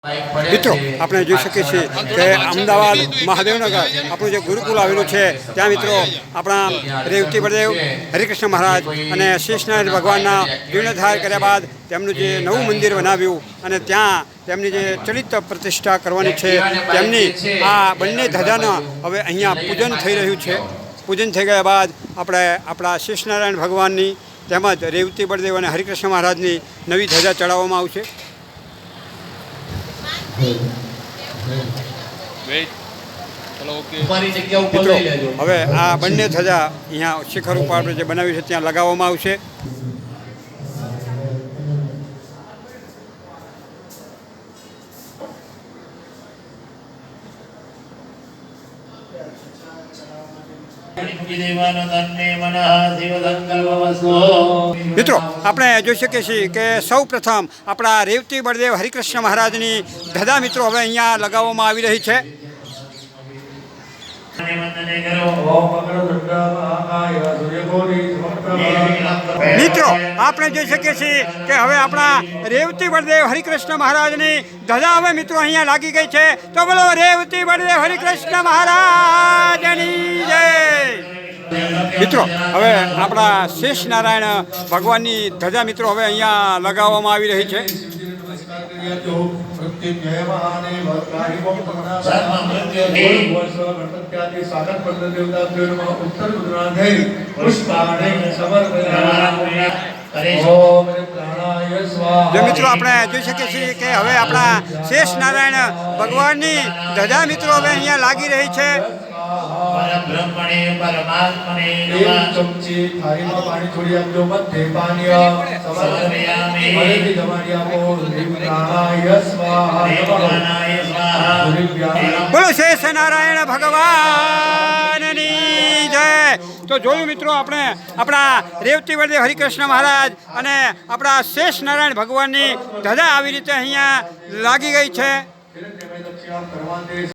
મિત્રો આપણે જોઈ શકીએ છીએ કે અમદાવાદ મહાદેવનગર આપણું જે ગુરુકુલ આવેલું છે ત્યાં મિત્રો આપણા રેવતી બળદેવ હરિકૃષ્ણ મહારાજ અને શેષનારાયણ ભગવાનના જીર્ણોદ્ધાર કર્યા બાદ તેમનું જે નવું મંદિર બનાવ્યું અને ત્યાં તેમની જે ચલિત પ્રતિષ્ઠા કરવાની છે તેમની આ બંને ધજાના હવે અહીંયા પૂજન થઈ રહ્યું છે. પૂજન થઈ ગયા બાદ આપણે આપણા શેષનારાયણ ભગવાનની તેમજ રેવતી બળદેવ અને હરિકૃષ્ણ મહારાજની નવી ધજા ચડાવવામાં આવશે. મિત્રો હવે આ બંને ધજા અહીંયા શિખર ઉપર આપણે જે બનાવ્યું છે ત્યાં લગાવવામાં આવશે. મિત્રો આપણે જોઈ શકીએ છીએ કે સૌ પ્રથમ આપણા રેવતી બળદેવ હરિકૃષ્ણ મહારાજની ધજા મિત્રો હવે અહીંયા લગાવવામાં આવી રહી છે. મિત્રો આપણે જોઈ શકીએ છીએ કે હવે આપણા રેવતી બળદેવ હરિકૃષ્ણ મહારાજની ધજા હવે મિત્રો અહીંયા લાગી ગઈ છે. તો બોલો રેવતી બળદેવ હરિકૃષ્ણ મહારાજની જય. મિત્રો હવે આપણા શેષ નારાયણ ભગવાનની ધજા મિત્રો હવે અહીંયા લગાવવામાં આવી રહી છે. જો મિત્રો આપણે જોઈ શકીએ છીએ કે હવે આપણા શેષ નારાયણ ભગવાનની ધજા મિત્રો હવે અહીંયા લાગી રહી છે. બોલો શેષ નારાયણ ભગવાનની જય. તો જોયું મિત્રો આપણે આપણા રેવતી બળદેવ હરિકૃષ્ણ મહારાજ અને આપણા શેષ નારાયણ ભગવાનની ધજા આવી રીતે અહીંયા લાગી ગઈ છે.